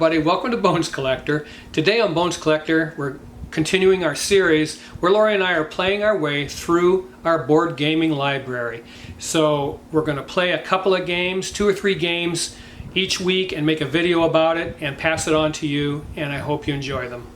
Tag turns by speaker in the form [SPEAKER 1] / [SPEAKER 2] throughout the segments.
[SPEAKER 1] everybody, welcome to Bones Collector. Today on Bones Collector, we're continuing our series where Lori and I are playing our way through our board gaming library. So we're going to play a couple of games, 2 or 3 games each week, and make a video about it and pass it on to you, and I hope you enjoy them.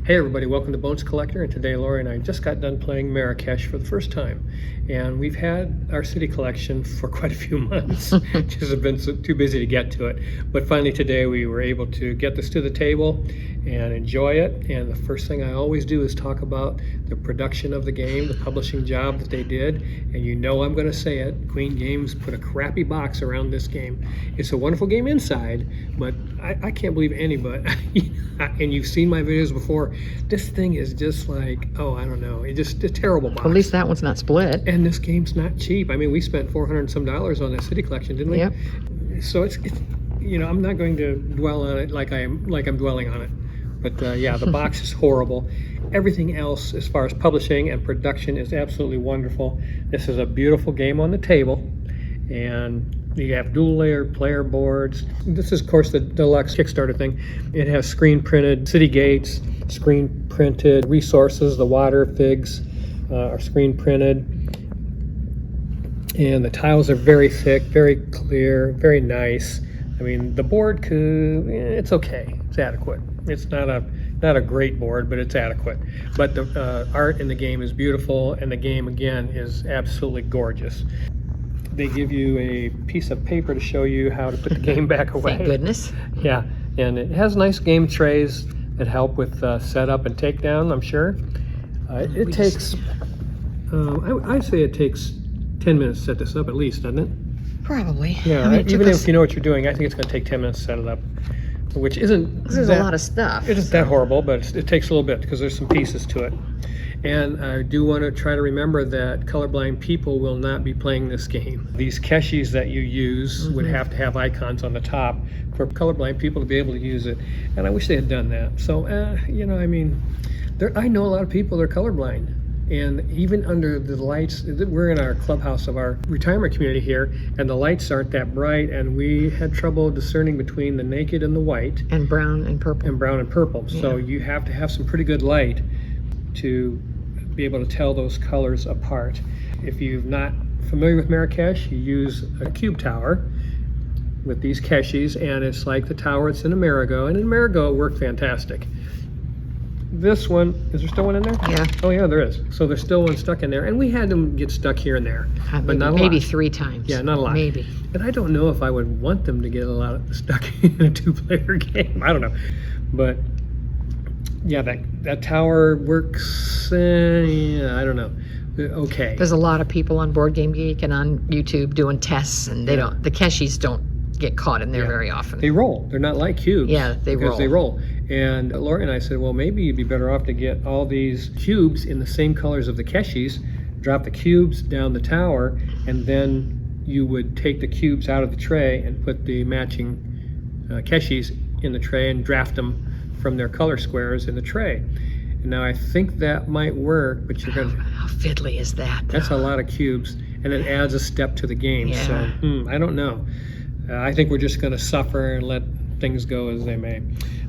[SPEAKER 1] Hey everybody, welcome to Bones Collector, and today Lori and I just got done playing Marrakesh for the first time. And we've had our city collection for quite a few months, just have been too busy to get to it. But finally today we were able to get this to the table and enjoy it. And the first thing I always do is talk about the production of the game, the publishing job that they did. And you know I'm going to say it, Queen Games put a crappy box around this game. It's a wonderful game inside, but I can't believe anybody, and you've seen my videos before, this thing is just like, oh, I don't know, it's just a terrible box.
[SPEAKER 2] At least that one's not split.
[SPEAKER 1] And this game's not cheap. I mean, we spent $400 and some on that city collection, didn't we?
[SPEAKER 2] Yep.
[SPEAKER 1] So it's you know, I'm not going to dwell on it like I'm dwelling on it. But yeah, the box is horrible. Everything else, as far as publishing and production, is absolutely wonderful. This is a beautiful game on the table, and you have dual layer player boards. This is, of course, the deluxe Kickstarter thing. It has screen printed city gates, screen printed resources. The water figs are screen printed. And the tiles are very thick, very clear, very nice. I mean, the board it's okay. It's adequate. It's not a great board, but it's adequate. But the art in the game is beautiful, and the game, again, is absolutely gorgeous. They give you a piece of paper to show you how to put the game back away.
[SPEAKER 2] Thank goodness.
[SPEAKER 1] Yeah, and it has nice game trays that help with setup and takedown, I'm sure. It takes, I'd say it takes 10 minutes to set this up at least, doesn't it?
[SPEAKER 2] Probably.
[SPEAKER 1] Yeah,
[SPEAKER 2] I mean,
[SPEAKER 1] even if you know what you're doing, I think it's going to take 10 minutes to set it up, which isn't
[SPEAKER 2] there's a lot of stuff.
[SPEAKER 1] It isn't that horrible, but it takes a little bit because there's some pieces to it. And I do want to try to remember that colorblind people will not be playing this game. These keshis that you use would have to have icons on the top for colorblind people to be able to use it. And I wish they had done that. So, you know, I mean, I know a lot of people that are colorblind. And even under the lights, we're in our clubhouse of our retirement community here, and the lights aren't that bright, and we had trouble discerning between the naked and the white.
[SPEAKER 2] And brown and purple.
[SPEAKER 1] And brown and purple. Yeah. So you have to have some pretty good light to be able to tell those colors apart. If you're not familiar with Marrakesh, you use a cube tower with these keshis, and it's like the tower that's in Amerigo, and in Amerigo it worked fantastic. This one, is there still one in there?
[SPEAKER 2] Yeah.
[SPEAKER 1] Oh yeah, there is. So there's still one stuck in there, and we had them get stuck here and there, but not a lot.
[SPEAKER 2] Maybe 3 times.
[SPEAKER 1] Yeah, not a lot.
[SPEAKER 2] Maybe.
[SPEAKER 1] And I don't know if I would want them to get a lot stuck in a 2-player game. I don't know, but yeah, that tower works. Yeah, I don't know. Okay.
[SPEAKER 2] There's a lot of people on Board Game Geek and on YouTube doing tests, and the keshis don't get caught in there very often.
[SPEAKER 1] They roll. They're not like cubes.
[SPEAKER 2] Yeah, they roll.
[SPEAKER 1] Because they roll. And Lori and I said, well, maybe you'd be better off to get all these cubes in the same colors of the keshis, drop the cubes down the tower, and then you would take the cubes out of the tray and put the matching keshis in the tray and draft them from their color squares in the tray. And now I think that might work, but you're going to...
[SPEAKER 2] How fiddly is that, though?
[SPEAKER 1] That's a lot of cubes, and it adds a step to the game.
[SPEAKER 2] Yeah.
[SPEAKER 1] So, I don't know. I think we're just going to suffer and let things go as they may.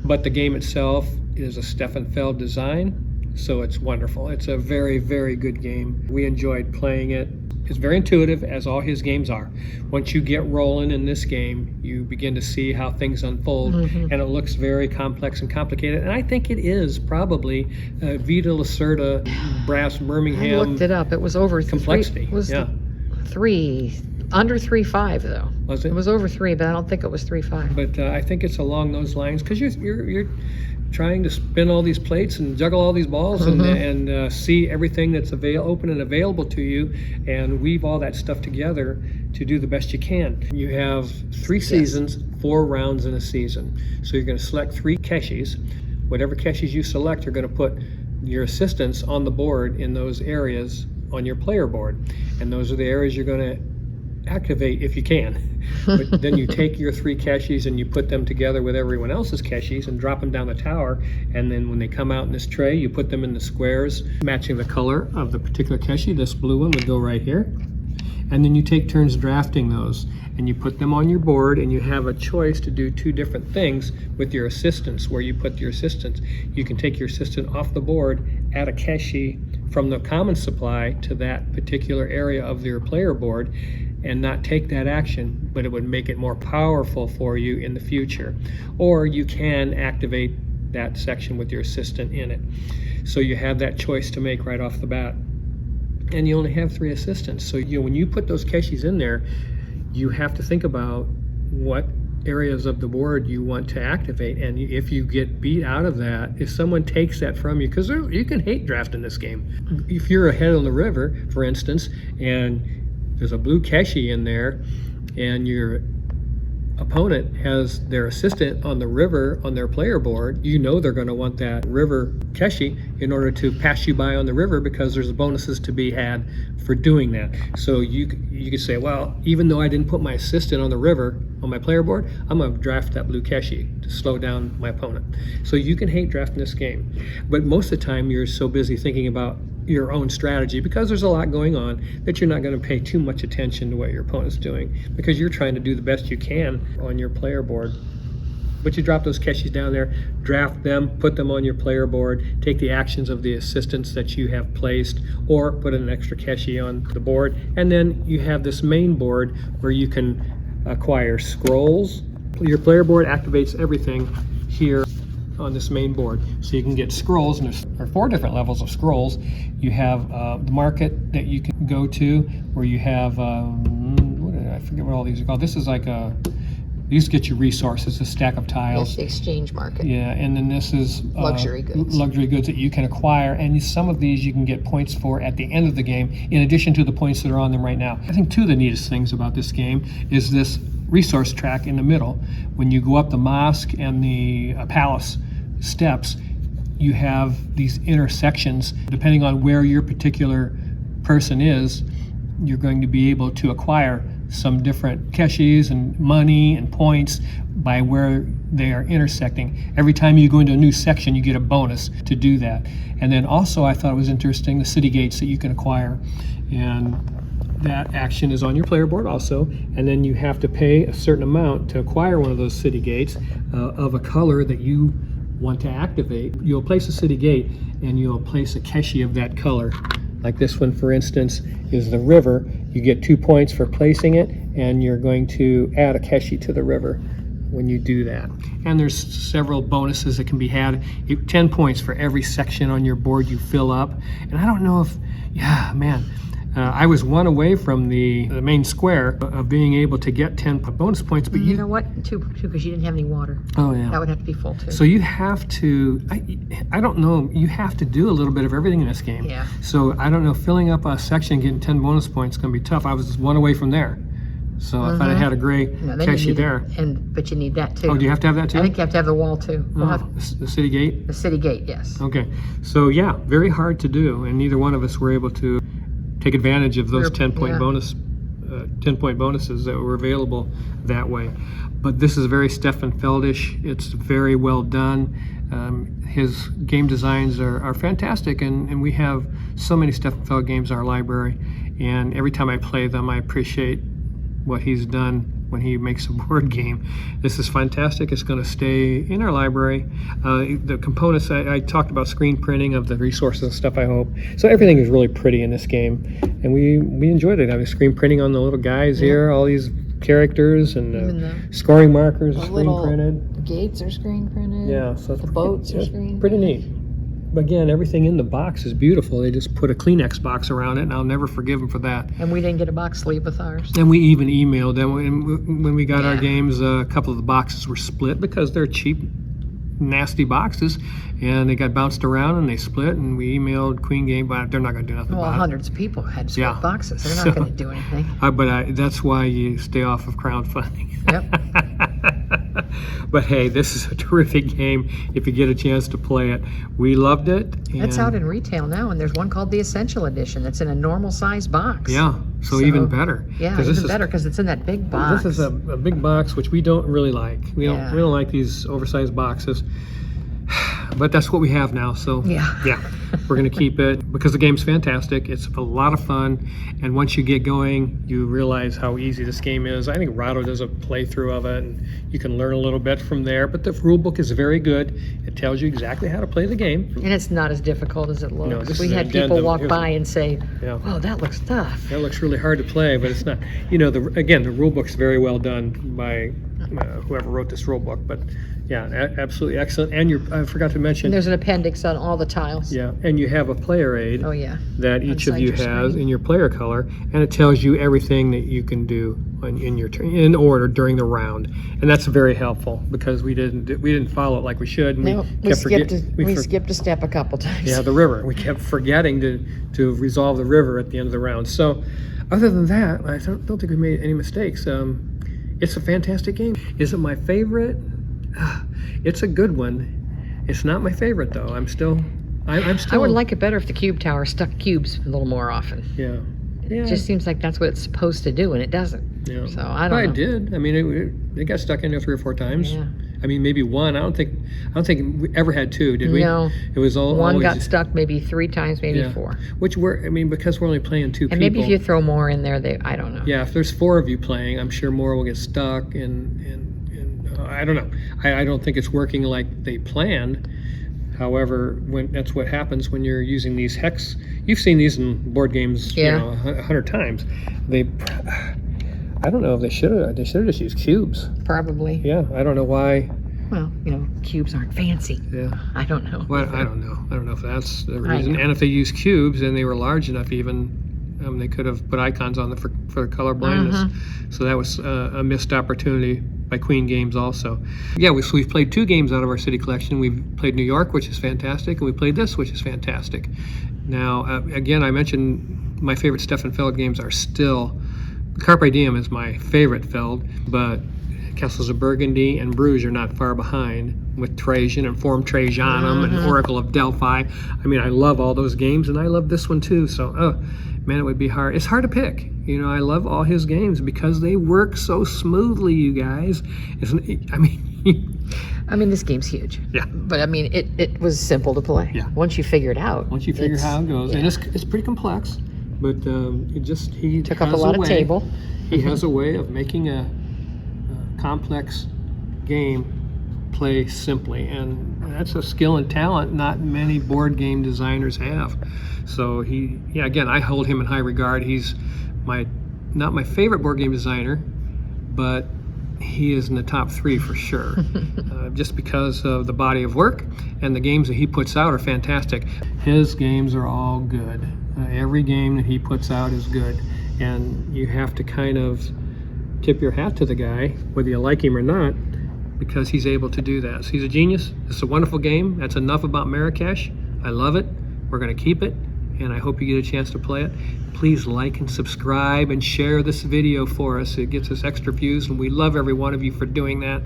[SPEAKER 1] But the game itself is a Steffenfeld design, so it's wonderful. It's a very, very good game. We enjoyed playing it. It's very intuitive, as all his games are. Once you get rolling in this game, you begin to see how things unfold, and it looks very complex and complicated. And I think it is probably Vita Lacerda, Brass Birmingham.
[SPEAKER 2] I looked it up. It was over
[SPEAKER 1] complexity.
[SPEAKER 2] Under 3.5 though.
[SPEAKER 1] Was it?
[SPEAKER 2] It was over 3, but I don't think it was 3.5.
[SPEAKER 1] But I think it's along those lines, because you're trying to spin all these plates and juggle all these balls and see everything that's open and available to you, and weave all that stuff together to do the best you can. You have 3 seasons, 4 rounds in a season. So you're going to select 3 keshis. Whatever keshis you select, you're going to put your assistants on the board in those areas on your player board, and those are the areas you're going to activate if you can. But then you take your 3 keshis and you put them together with everyone else's keshis and drop them down the tower, and then when they come out in this tray, you put them in the squares matching the color of the particular keshi. This blue one would go right here, and then you take turns drafting those, and you put them on your board, and you have a choice to do two different things with your assistants. Where you put your assistants, you can take your assistant off the board, add a Keshi from the common supply to that particular area of your player board, and not take that action, but it would make it more powerful for you in the future. Or you can activate that section with your assistant in it. So you have that choice to make right off the bat. And you only have 3 assistants. So when you put those Keshis in there, you have to think about what areas of the board you want to activate. And if you get beat out of that, if someone takes that from you, because you can hate drafting this game. If you're ahead on the river, for instance, and there's a blue Keshi in there, and your opponent has their assistant on the river on their player board, you know they're going to want that river Keshi in order to pass you by on the river, because there's bonuses to be had for doing that. So you could say, well, even though I didn't put my assistant on the river on my player board, I'm going to draft that blue Keshi to slow down my opponent. So you can hate drafting this game, but most of the time you're so busy thinking about your own strategy, because there's a lot going on, that you're not going to pay too much attention to what your opponent's doing, because you're trying to do the best you can on your player board. But you drop those Keshis down there, draft them, put them on your player board, take the actions of the assistants that you have placed, or put an extra Keshi on the board, and then you have this main board where you can acquire scrolls. Your player board activates everything here on this main board. So you can get scrolls, and there are 4 different levels of scrolls. You have the market that you can go to, where you have, I forget what all these are called. This is like these get you resources, a stack of tiles.
[SPEAKER 2] That's the exchange market.
[SPEAKER 1] Yeah, and then this is
[SPEAKER 2] luxury goods.
[SPEAKER 1] Luxury goods that you can acquire, and some of these you can get points for at the end of the game, in addition to the points that are on them right now. I think 2 of the neatest things about this game is this resource track in the middle. When you go up the mosque and the palace steps, you have these intersections. Depending on where your particular person is, you're going to be able to acquire some different Keshis and money and points by where they are intersecting. Every time you go into a new section, you get a bonus to do that. And then also, I thought it was interesting, the city gates that you can acquire, and that action is on your player board also. And then you have to pay a certain amount to acquire one of those city gates of a color that you want to activate. You'll place a city gate, and you'll place a Keshi of that color. Like this one, for instance, is the river. You get 2 points for placing it, and you're going to add a Keshi to the river when you do that. And there's several bonuses that can be had. 10 points for every section on your board you fill up. And I don't know if, I was 1 away from the main square of being able to get 10 bonus points, but
[SPEAKER 2] you know what? 2 because you didn't have any water.
[SPEAKER 1] Oh yeah.
[SPEAKER 2] That would have to be full too.
[SPEAKER 1] So you have to, I don't know, you have to do a little bit of everything in this game.
[SPEAKER 2] Yeah.
[SPEAKER 1] So I don't know, filling up a section, getting 10 bonus points is going to be tough. I was 1 away from there. So if I'd have had a gray Keshi there.
[SPEAKER 2] But you need that too.
[SPEAKER 1] Oh, do you have to have that too?
[SPEAKER 2] I think you have to have the wall too.
[SPEAKER 1] The city gate?
[SPEAKER 2] The city gate, yes.
[SPEAKER 1] Okay. So yeah, very hard to do, and neither one of us were able to take advantage of those 10-point bonuses that were available that way. But this is very Stefan Feldish. It's very well done. His game designs are fantastic, and we have so many Stefan Feld games in our library, and every time I play them, I appreciate what he's done when he makes a board game. This is fantastic. It's going to stay in our library. The components, I talked about screen printing of the resources and stuff, I hope. So everything is really pretty in this game, and we enjoyed it. Having screen printing on the little guys here, all these characters, and scoring markers are screen printed.
[SPEAKER 2] Gates are screen printed.
[SPEAKER 1] Yeah, so
[SPEAKER 2] the boats are screen
[SPEAKER 1] pretty neat. But again, everything in the box is beautiful. They just put a Kleenex box around it, and I'll never forgive them for that.
[SPEAKER 2] And we didn't get a box sleeve with ours.
[SPEAKER 1] And we even emailed them when we got our games. A couple of the boxes were split because they're cheap, nasty boxes, and they got bounced around and they split. And we emailed Queen Game, but they're not going to do nothing about it.
[SPEAKER 2] Well, hundreds of people had split boxes. They're not going to do anything.
[SPEAKER 1] But that's why you stay off of crowdfunding.
[SPEAKER 2] Yep.
[SPEAKER 1] But hey, this is a terrific game if you get a chance to play it. We loved it.
[SPEAKER 2] That's out in retail now, and there's one called the Essential Edition that's in a normal size box.
[SPEAKER 1] Yeah, so even better.
[SPEAKER 2] Yeah, even better because it's in that big box.
[SPEAKER 1] This is a big box, which we don't really like. We don't like these oversized boxes. But that's what we have now, so
[SPEAKER 2] Yeah.
[SPEAKER 1] we're going to keep it because the game's fantastic. It's a lot of fun, and once you get going, you realize how easy this game is. I think Rado does a playthrough of it, and you can learn a little bit from there, but the rule book is very good. It tells you exactly how to play the game.
[SPEAKER 2] And it's not as difficult as it looks.
[SPEAKER 1] No, this
[SPEAKER 2] We
[SPEAKER 1] is an
[SPEAKER 2] had people
[SPEAKER 1] addendum.
[SPEAKER 2] walk
[SPEAKER 1] Here's
[SPEAKER 2] by and say,
[SPEAKER 1] Yeah.
[SPEAKER 2] "Oh, that looks tough."
[SPEAKER 1] That looks really hard to play, but it's not. You know, again, the rule book's very well done by whoever wrote this rule book, but yeah, absolutely excellent. And I forgot to mention,
[SPEAKER 2] And there's an appendix on all the tiles.
[SPEAKER 1] yeah, and you have a player aid
[SPEAKER 2] Oh yeah.
[SPEAKER 1] that each of
[SPEAKER 2] Inside
[SPEAKER 1] you
[SPEAKER 2] your
[SPEAKER 1] has
[SPEAKER 2] screen.
[SPEAKER 1] in your player color, and it tells you everything that you can do in your turn, in order during the round, and that's very helpful because we didn't follow it like we should. And
[SPEAKER 2] No, we
[SPEAKER 1] kept
[SPEAKER 2] skipped.
[SPEAKER 1] we
[SPEAKER 2] Skipped a step a couple times.
[SPEAKER 1] Yeah, the river. We kept forgetting to resolve the river at the end of the round. So, other than that, I don't think we made any mistakes. It's a fantastic game. Is it my favorite? It's a good one. It's not my favorite though. I'm still.
[SPEAKER 2] I would like it better if the cube tower stuck cubes a little more often.
[SPEAKER 1] Yeah. Yeah.
[SPEAKER 2] It just seems like that's what it's supposed to do, and it doesn't.
[SPEAKER 1] Yeah.
[SPEAKER 2] So I don't
[SPEAKER 1] But
[SPEAKER 2] know.
[SPEAKER 1] I did. I mean, it got stuck in there 3 or 4 times.
[SPEAKER 2] Yeah.
[SPEAKER 1] I mean, maybe one. I don't think we ever had 2, did we?
[SPEAKER 2] No.
[SPEAKER 1] It was
[SPEAKER 2] One
[SPEAKER 1] always,
[SPEAKER 2] got stuck maybe 3 times, maybe
[SPEAKER 1] Yeah.
[SPEAKER 2] 4.
[SPEAKER 1] Which because we're only playing 2
[SPEAKER 2] And
[SPEAKER 1] people.
[SPEAKER 2] maybe if you throw more in there, I don't know.
[SPEAKER 1] Yeah, if there's 4 of you playing, I'm sure more will get stuck, and I don't know. I don't think it's working like they planned. However, that's what happens when you're using these hex. You've seen these in board games,
[SPEAKER 2] Yeah.
[SPEAKER 1] 100 times. I don't know if they should have just used cubes.
[SPEAKER 2] Probably.
[SPEAKER 1] Yeah, I don't know why.
[SPEAKER 2] Well, cubes aren't fancy.
[SPEAKER 1] Yeah.
[SPEAKER 2] I don't know.
[SPEAKER 1] Well, I don't know. I don't know if that's the
[SPEAKER 2] I
[SPEAKER 1] reason.
[SPEAKER 2] know.
[SPEAKER 1] And if they used cubes and they were large enough, even they could have put icons on them for color blindness. So that was a missed opportunity by Queen Games also. Yeah, we've played 2 games out of our city collection. We've played New York, which is fantastic, and we played this, which is fantastic. Now, again, I mentioned my favorite Stefan Feld games are still. Carpe Diem is my favorite Feld, but Castles of Burgundy and Bruges are not far behind with Trajan and Forum Trajanum and Oracle of Delphi. I mean, I love all those games, and I love this one too. So, man, it would be hard. It's hard to pick. I love all his games because they work so smoothly, you guys.
[SPEAKER 2] I mean, this game's huge.
[SPEAKER 1] Yeah.
[SPEAKER 2] But I mean, it was simple to play.
[SPEAKER 1] Yeah.
[SPEAKER 2] Once you figure it out.
[SPEAKER 1] Once you figure how it goes,
[SPEAKER 2] yeah.
[SPEAKER 1] and it's pretty complex, but he
[SPEAKER 2] Took up a
[SPEAKER 1] has
[SPEAKER 2] lot of
[SPEAKER 1] way-
[SPEAKER 2] table.
[SPEAKER 1] He has a way of making a complex game play simply, and that's a skill and talent not many board game designers have. So again, I hold him in high regard. He's not my favorite board game designer, but he is in the top 3 for sure, just because of the body of work, and the games that he puts out are fantastic. His games are all good. Every game that he puts out is good, and you have to kind of tip your hat to the guy, whether you like him or not, because he's able to do that. So he's a genius. It's a wonderful game. That's enough about Marrakesh. I love it. We're going to keep it, and I hope you get a chance to play it. Please like and subscribe and share this video for us. It gets us extra views, and we love every one of you for doing that.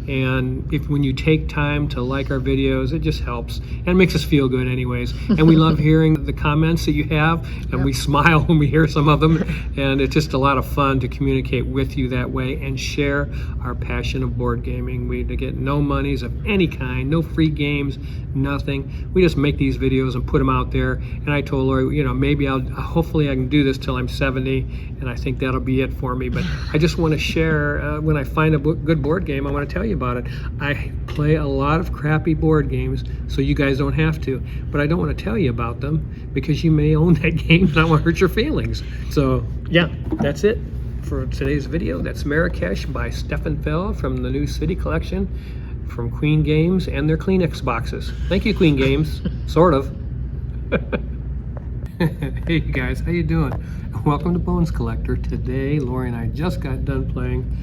[SPEAKER 1] And when you take time to like our videos, it just helps and makes us feel good anyways. And we love hearing the comments that you have, and we smile when we hear some of them. And it's just a lot of fun to communicate with you that way and share our passion of board gaming. We get no monies of any kind, no free games, nothing. We just make these videos and put them out there. And I told Lori, maybe hopefully I can do this till I'm 70, and I think that'll be it for me. But I just want to share, when I find a good board game, I want to tell you about it. I play a lot of crappy board games, so you guys don't have to, but I don't want to tell you about them because you may own that game and I want to hurt your feelings. So yeah, that's it for today's video. That's Marrakesh by Stefan Feld from the new City Collection from Queen Games and their Kleenex boxes. Thank you, Queen Games. Sort of. Hey you guys, how you doing? Welcome to Bones Collector. Today, Lori and I just got done playing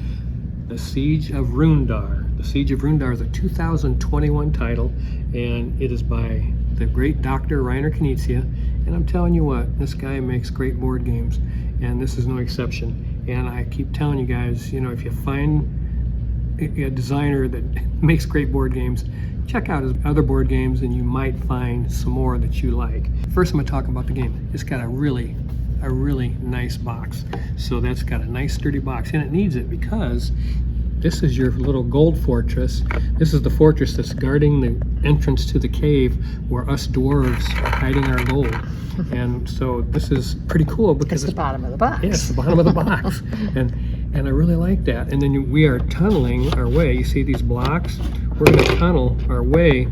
[SPEAKER 1] The Siege of Rundar. The Siege of Rundar is a 2021 title, and it is by the great Dr. Reiner Knizia. And I'm telling you what, this guy makes great board games, and this is no exception. And I keep telling you guys, if you find a designer that makes great board games, check out his other board games, and you might find some more that you like. First, I'm going to talk about the game. It's got a really nice box. So that's got a nice sturdy box, and it needs it because this is your little gold fortress. This is the fortress that's guarding the entrance to the cave where us dwarves are hiding our gold. And so this is pretty cool because
[SPEAKER 2] It's the bottom of the box.
[SPEAKER 1] yeah, it's the bottom of the box. And I really like that. And then we are tunneling our way. You see these blocks? We're going to tunnel our way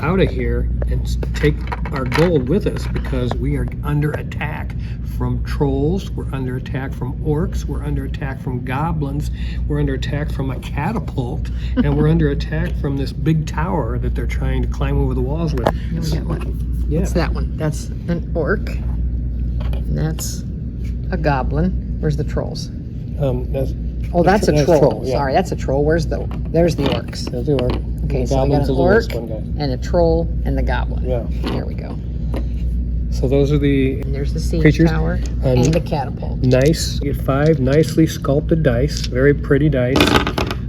[SPEAKER 1] out of here and take our gold with us because we are under attack from trolls, we're under attack from orcs, we're under attack from goblins, we're under attack from a catapult, and we're under attack from this big tower that they're trying to climb over the walls with.
[SPEAKER 2] Here we got one.
[SPEAKER 1] Yeah.
[SPEAKER 2] What's that one? That's an orc. And that's a goblin. Where's the trolls?
[SPEAKER 1] That's
[SPEAKER 2] That's a troll.
[SPEAKER 1] Yeah.
[SPEAKER 2] Sorry, that's a troll. There's the orcs.
[SPEAKER 1] There's the orc.
[SPEAKER 2] Okay,
[SPEAKER 1] The
[SPEAKER 2] so I got
[SPEAKER 1] goblin's
[SPEAKER 2] an
[SPEAKER 1] the
[SPEAKER 2] orc
[SPEAKER 1] littlest one, guys.
[SPEAKER 2] and a troll and the goblin.
[SPEAKER 1] Yeah.
[SPEAKER 2] There we go.
[SPEAKER 1] So those are the
[SPEAKER 2] And there's the siege
[SPEAKER 1] creatures.
[SPEAKER 2] tower and the catapult.
[SPEAKER 1] Nice. You get 5 nicely sculpted dice, very pretty dice.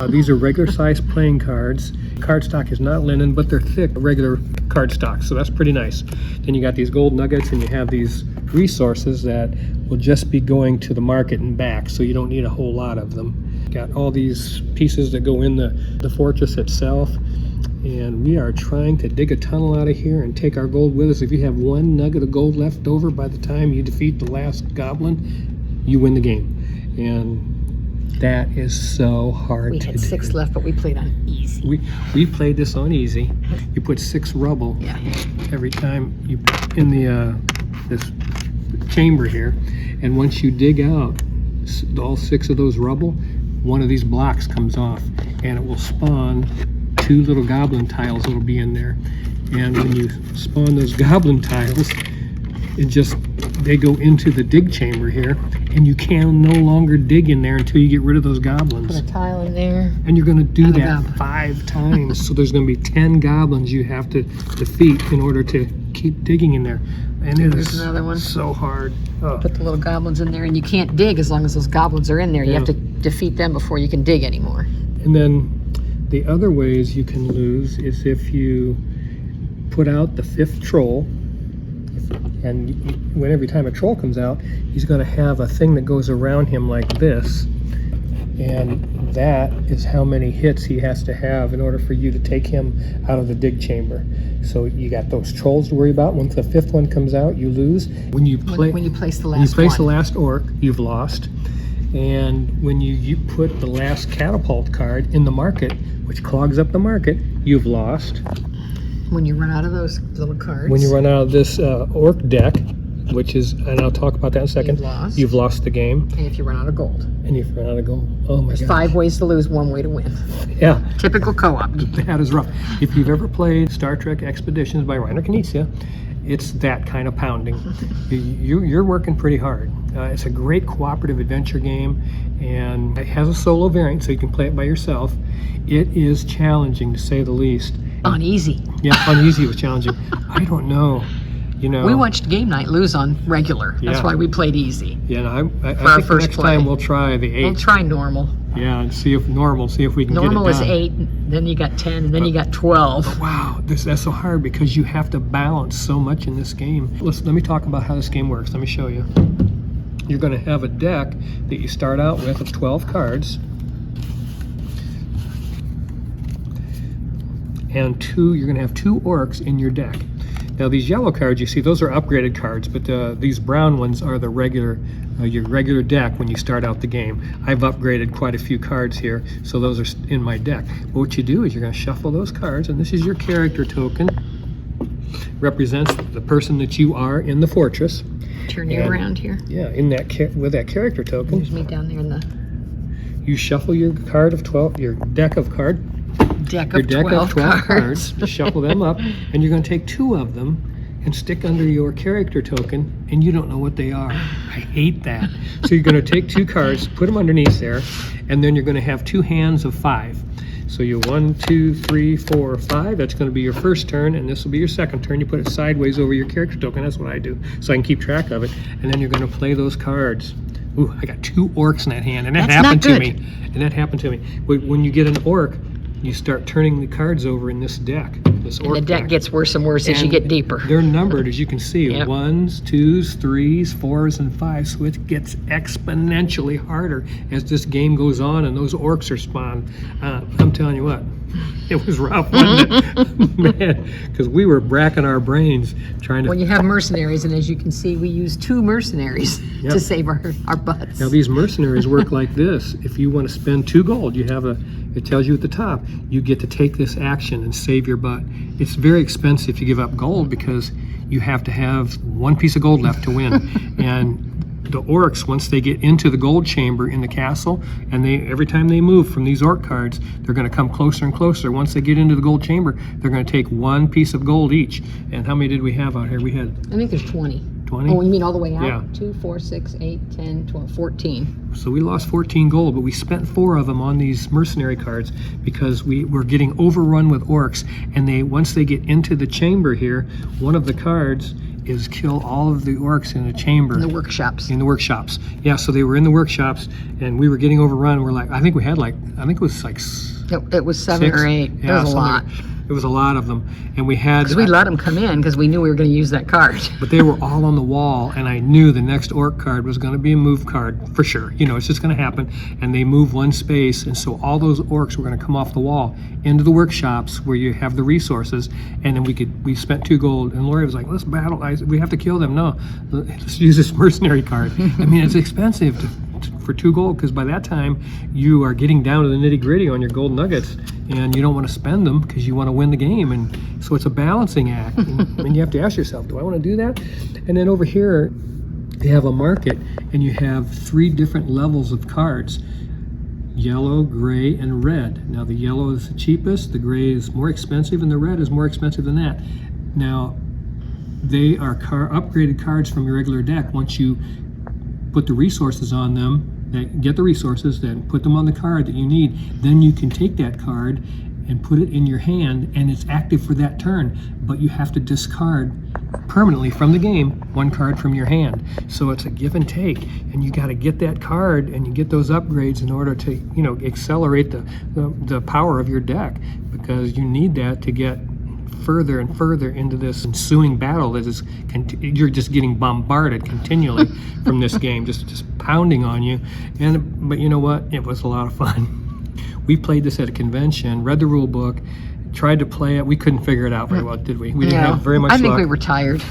[SPEAKER 1] These are regular size playing cards. Cardstock is not linen, but they're thick, regular cardstock, so that's pretty nice. Then you got these gold nuggets, and you have these resources that will just be going to the market and back, so you don't need a whole lot of them. Got all these pieces that go in the fortress itself, and we are trying to dig a tunnel out of here and take our gold with us. If you have 1 nugget of gold left over by the time you defeat the last goblin, you win the game. And that is so hard
[SPEAKER 2] We
[SPEAKER 1] to
[SPEAKER 2] had
[SPEAKER 1] do.
[SPEAKER 2] 6 left, but we played on easy.
[SPEAKER 1] We played this on easy. You put 6 rubble
[SPEAKER 2] Yeah.
[SPEAKER 1] every time you in the this chamber here, and once you dig out all 6 of those rubble, one of these blocks comes off, and it will spawn 2 little goblin tiles that'll be in there. And when you spawn those goblin tiles, they go into the dig chamber here, and you can no longer dig in there until you get rid of those goblins.
[SPEAKER 2] Put a tile in there.
[SPEAKER 1] And you're going to do
[SPEAKER 2] And a
[SPEAKER 1] that
[SPEAKER 2] goblin.
[SPEAKER 1] 5 times. So there's going to be 10 goblins you have to defeat in order to keep digging in there. And it
[SPEAKER 2] There's
[SPEAKER 1] is
[SPEAKER 2] another one.
[SPEAKER 1] so hard. Oh.
[SPEAKER 2] Put the little goblins in there, and you can't dig as long as those goblins are in there. You
[SPEAKER 1] Yeah.
[SPEAKER 2] have to defeat them before you can dig anymore.
[SPEAKER 1] And then the other ways you can lose is if you put out the 5th troll, and when every time a troll comes out, he's going to have a thing that goes around him like this, and that is how many hits he has to have in order for you to take him out of the dig chamber. So you got those trolls to worry about. Once the 5th one comes out, you lose. When you
[SPEAKER 2] When you place the
[SPEAKER 1] when you
[SPEAKER 2] last
[SPEAKER 1] place the
[SPEAKER 2] one.
[SPEAKER 1] last orc, you've lost. And when you put the last catapult card in the market, which clogs up the market, you've lost.
[SPEAKER 2] When you run out of those little cards.
[SPEAKER 1] When you run out of this orc deck, which is, and I'll talk about that in a second,
[SPEAKER 2] You've lost.
[SPEAKER 1] lost the game.
[SPEAKER 2] And if you run out of gold.
[SPEAKER 1] And you've run out of gold. Oh my
[SPEAKER 2] There's
[SPEAKER 1] god.
[SPEAKER 2] 5 ways to lose, 1 way to win.
[SPEAKER 1] Yeah,
[SPEAKER 2] Typical co-op.
[SPEAKER 1] that is rough. If you've ever played Star Trek Expeditions by Reiner Knizia, it's that kind of pounding. You're working pretty hard. It's a great cooperative adventure game, and it has a solo variant, so you can play it by yourself. It is challenging, to say the least.
[SPEAKER 2] On easy.
[SPEAKER 1] Yeah, on easy was challenging. I don't know. You know,
[SPEAKER 2] We watched Game Night lose on regular. That's
[SPEAKER 1] Yeah.
[SPEAKER 2] why we played easy.
[SPEAKER 1] yeah, I
[SPEAKER 2] our
[SPEAKER 1] think
[SPEAKER 2] first
[SPEAKER 1] next
[SPEAKER 2] play.
[SPEAKER 1] time we'll try the 8.
[SPEAKER 2] We'll try normal.
[SPEAKER 1] Yeah, and see if we can
[SPEAKER 2] Normal
[SPEAKER 1] get it
[SPEAKER 2] is
[SPEAKER 1] done.
[SPEAKER 2] 8, then you got 10, and then you got 12.
[SPEAKER 1] Wow, that's so hard because you have to balance so much in this game. Let me talk about how this game works. Let me show you. You're going to have a deck that you start out with of 12 cards. And you're going to have 2 orcs in your deck. Now these yellow cards you see, those are upgraded cards, but these brown ones are the regular, your regular deck when you start out the game. I've upgraded quite a few cards here, so those are in my deck. But what you do is you're going to shuffle those cards, and this is your character token. Represents the person that you are in the fortress.
[SPEAKER 2] Turn you
[SPEAKER 1] And-
[SPEAKER 2] around here.
[SPEAKER 1] Yeah, with that character token,
[SPEAKER 2] There's me down there in the
[SPEAKER 1] you shuffle your card of 12, your deck of 12 cards. Just shuffle them up, and you're going to take 2 of them and stick under your character token, and you don't know what they are. I hate that. So you're going to take 2 cards, put them underneath there, and then you're going to have 2 hands of 5. So you 1, 2, 3, 4, 5. That's going to be your first turn, and this will be your second turn. You put it sideways over your character token. That's what I do, so I can keep track of it. And then you're going to play those cards. Ooh, I got 2 orcs in that hand, and that
[SPEAKER 2] That's
[SPEAKER 1] happened
[SPEAKER 2] not
[SPEAKER 1] to
[SPEAKER 2] good.
[SPEAKER 1] me. And that happened to me. When you get an orc, you start turning the cards over in this deck. this
[SPEAKER 2] And
[SPEAKER 1] orc
[SPEAKER 2] the deck gets worse and worse as you
[SPEAKER 1] And
[SPEAKER 2] get deeper.
[SPEAKER 1] They're numbered, as you can see,
[SPEAKER 2] Yep.
[SPEAKER 1] 1s, 2s, 3s, 4s, and 5s. So it gets exponentially harder as this game goes on and those orcs are spawned. I'm telling you what, it was rough, wasn't it? Man, because we were racking our brains trying to.
[SPEAKER 2] When you have mercenaries, and as you can see, we use 2 mercenaries
[SPEAKER 1] Yep.
[SPEAKER 2] to save our butts.
[SPEAKER 1] Now these mercenaries work like this. If you want to spend 2 gold, you have it tells you at the top, you get to take this action and save your butt. It's very expensive to give up gold because you have to have 1 piece of gold left to win. And the orcs, once they get into the gold chamber in the castle, and every time they move from these orc cards, they're going to come closer and closer. Once they get into the gold chamber, they're going to take 1 piece of gold each. And how many did we have out here? We had
[SPEAKER 2] I think there's 20.
[SPEAKER 1] 20?
[SPEAKER 2] Oh, you mean all the way out?
[SPEAKER 1] Yeah.
[SPEAKER 2] 2, 4, 6, 8, 10, 12, 14.
[SPEAKER 1] So we lost 14 gold, but we spent 4 of them on these mercenary cards because we were getting overrun with orcs. And once they get into the chamber here, one of the cards is kill all of the orcs in the chamber.
[SPEAKER 2] In the workshops.
[SPEAKER 1] In the workshops. Yeah, so they were in the workshops and we were getting overrun. We're like, I think it was like
[SPEAKER 2] It was 7
[SPEAKER 1] 6.
[SPEAKER 2] or 8.
[SPEAKER 1] Yeah,
[SPEAKER 2] There was a lot.
[SPEAKER 1] It was a lot of them. And we had...
[SPEAKER 2] Because we let them come in because we knew we were going to use that card.
[SPEAKER 1] But they were all on the wall, and I knew the next orc card was going to be a move card for sure. You know, it's just going to happen. And they move 1 space, and so all those orcs were going to come off the wall into the workshops where you have the resources. And then we spent 2 gold, and Lori was like, "Let's battle. We have to kill them." No, let's use this mercenary card. I mean, it's expensive for 2 gold because by that time you are getting down to the nitty gritty on your gold nuggets, and you don't want to spend them because you want to win the game. And so it's a balancing act. And you have to ask yourself, do I want to do that? And then over here, you have a market, and you have 3 different levels of cards: yellow, gray, and red. Now the yellow is the cheapest, the gray is more expensive, and the red is more expensive than that. Now, they are upgraded cards from your regular deck. Once you put the resources on them, get the resources, then put them on the card that you need, then you can take that card and put it in your hand, and it's active for that turn, but you have to discard permanently from the game 1 card from your hand. So it's a give and take, and you got to get that card and you get those upgrades in order to, you know, accelerate the power of your deck, because you need that to get further and further into this ensuing battle that is you're just getting bombarded continually from this game, just pounding on you. But you know what, it was a lot of fun. We played this at a convention, read the rule book, tried to play it. We couldn't figure it out very well, did we? We didn't have very much
[SPEAKER 2] I think
[SPEAKER 1] luck.
[SPEAKER 2] we were tired.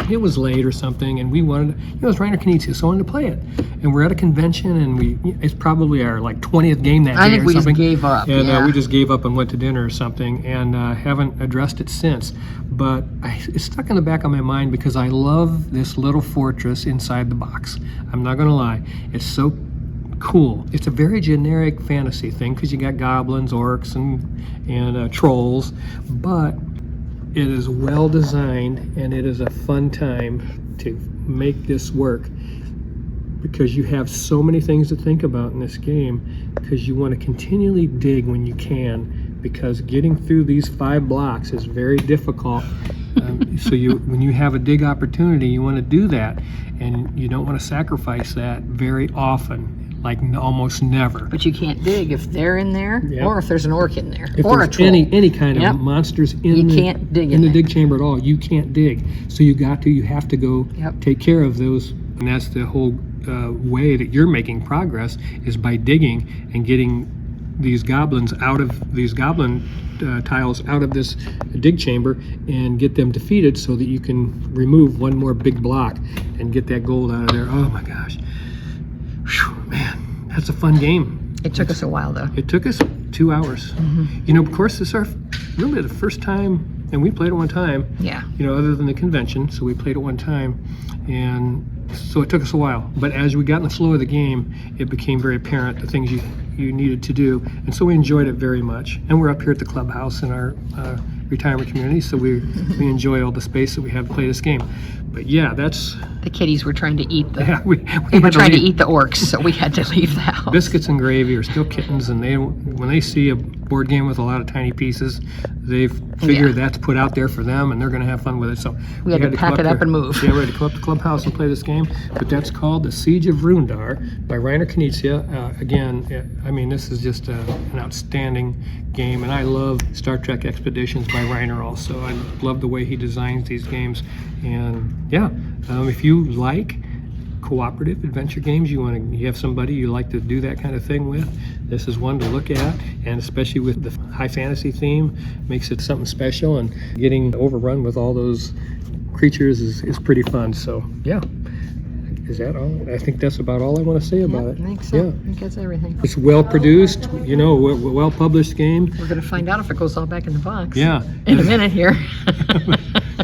[SPEAKER 1] It was late or something, and we wanted, it was Reiner Knizia, so I wanted to play it. And we're at a convention, and it's probably our like 20th game that day.
[SPEAKER 2] I think
[SPEAKER 1] or
[SPEAKER 2] we just
[SPEAKER 1] something.
[SPEAKER 2] gave up.
[SPEAKER 1] And
[SPEAKER 2] yeah.
[SPEAKER 1] we just gave up and went to dinner or something, and haven't addressed it since. But it's stuck in the back of my mind because I love this little fortress inside the box. I'm not gonna lie, it's so cool. It's a very generic fantasy thing because you got goblins, orcs, and trolls, but it is well designed, and it is a fun time to make this work because you have so many things to think about in this game, because you want to continually dig when you can, because getting through these 5 blocks is very difficult. So when you have a dig opportunity, you want to do that, and you don't want to sacrifice that very often. Like almost never.
[SPEAKER 2] But you can't dig if they're in there,
[SPEAKER 1] Yep.
[SPEAKER 2] or if there's an orc in there,
[SPEAKER 1] If
[SPEAKER 2] or a
[SPEAKER 1] there's
[SPEAKER 2] troll.
[SPEAKER 1] any kind of
[SPEAKER 2] Yep.
[SPEAKER 1] monsters
[SPEAKER 2] You
[SPEAKER 1] in
[SPEAKER 2] can't dig
[SPEAKER 1] the
[SPEAKER 2] in there.
[SPEAKER 1] dig chamber at all, you can't dig. So you have to go
[SPEAKER 2] Yep.
[SPEAKER 1] take care of those, and that's the whole way that you're making progress, is by digging and getting these goblins out of these goblin tiles out of this dig chamber and get them defeated so that you can remove 1 more big block and get that gold out of there. Oh my gosh. Whew, man, that's a fun game.
[SPEAKER 2] It took us a while though.
[SPEAKER 1] It took us 2 hours. You know, of course, this is really the first time, and we played it 1 time,
[SPEAKER 2] Yeah.
[SPEAKER 1] you know, other than the convention, so we played it 1 time, and so it took us a while. But as we got in the flow of the game, it became very apparent the things you needed to do, and so we enjoyed it very much. And we're up here at the clubhouse in our retirement community, so we enjoy all the space that we have to play this game. But yeah, that's
[SPEAKER 2] The kitties were trying to eat the.
[SPEAKER 1] yeah. We
[SPEAKER 2] They were
[SPEAKER 1] had to
[SPEAKER 2] trying to
[SPEAKER 1] leave.
[SPEAKER 2] eat the orcs, so we had to leave the house.
[SPEAKER 1] Biscuits and gravy are still kittens, and when they see a board game with a lot of tiny pieces, they figure
[SPEAKER 2] Yeah.
[SPEAKER 1] that's put out there for them, and they're going to have fun with it. So
[SPEAKER 2] We had to pack it up and move.
[SPEAKER 1] Yeah, we had to come up to the clubhouse and play this game. But that's called The Siege of Rundar by Reiner Knizia. Again, I mean, this is just an outstanding game, and I love Star Trek Expeditions by Reiner also. I love the way he designs these games, and yeah, if you like cooperative adventure games, you have somebody you like to do that kind of thing with, this is one to look at, and especially with the high fantasy theme, makes it something special, and getting overrun with all those creatures is pretty fun. So yeah, is that all? I think that's about all I want to say about it.
[SPEAKER 2] I think so.
[SPEAKER 1] Yeah,
[SPEAKER 2] I think that's everything.
[SPEAKER 1] it's well produced, well published game.
[SPEAKER 2] We're going to find out if it goes all back in the box.
[SPEAKER 1] Yeah.
[SPEAKER 2] In a minute here.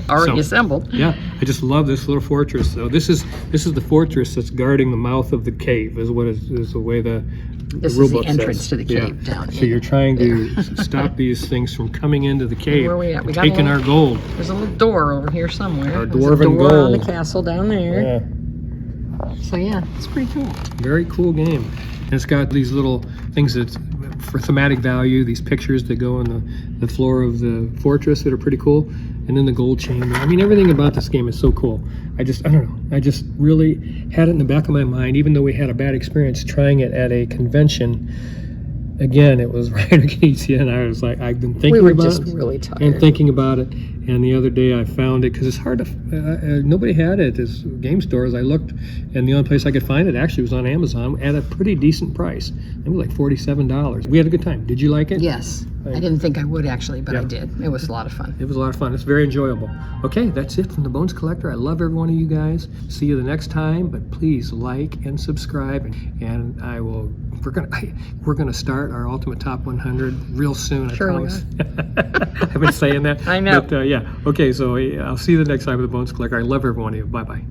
[SPEAKER 2] Already
[SPEAKER 1] So-
[SPEAKER 2] assembled.
[SPEAKER 1] Yeah, I just love this little fortress. So this is the fortress that's guarding the mouth of the cave. Is the way the
[SPEAKER 2] This
[SPEAKER 1] rule
[SPEAKER 2] is the
[SPEAKER 1] book
[SPEAKER 2] entrance
[SPEAKER 1] says.
[SPEAKER 2] to the cave down
[SPEAKER 1] So
[SPEAKER 2] here.
[SPEAKER 1] you're trying to stop these things from coming into the cave,
[SPEAKER 2] Where are we at? We
[SPEAKER 1] and
[SPEAKER 2] got a
[SPEAKER 1] taking
[SPEAKER 2] little-
[SPEAKER 1] our gold.
[SPEAKER 2] There's a little door over here somewhere.
[SPEAKER 1] Our
[SPEAKER 2] There's a
[SPEAKER 1] dwarven
[SPEAKER 2] door on the
[SPEAKER 1] gold.
[SPEAKER 2] castle down there.
[SPEAKER 1] Yeah,
[SPEAKER 2] So yeah, it's pretty cool.
[SPEAKER 1] very cool game. And it's got these little things that, for thematic value, these pictures that go on the floor of the fortress that are pretty cool. And then the gold chamber. I mean, everything about this game is so cool. I don't know. I just really had it in the back of my mind, even though we had a bad experience trying it at a convention. Again, it was Reiner Knizia, and I was like, I've been thinking
[SPEAKER 2] We were
[SPEAKER 1] about
[SPEAKER 2] just
[SPEAKER 1] it
[SPEAKER 2] really tired.
[SPEAKER 1] and thinking about it. And the other day I found it, because it's hard to, nobody had it at this game stores. I looked, and the only place I could find it actually was on Amazon at a pretty decent price. It was like $47. We had a good time. Did you like it?
[SPEAKER 2] Yes. I didn't think I would actually, but I
[SPEAKER 1] Yeah.
[SPEAKER 2] did. It was a lot of fun.
[SPEAKER 1] It was a lot of fun. It's very enjoyable. Okay, that's it from the Bones Collector. I love every one of you guys. See you the next time, but please like and subscribe. And we're gonna start our Ultimate Top 100 real soon.
[SPEAKER 2] Sure
[SPEAKER 1] I
[SPEAKER 2] we
[SPEAKER 1] promise. I've been saying that.
[SPEAKER 2] I know.
[SPEAKER 1] But yeah. Okay, so I'll see you the next time with the Bones Collector. I love every one of you. Bye bye.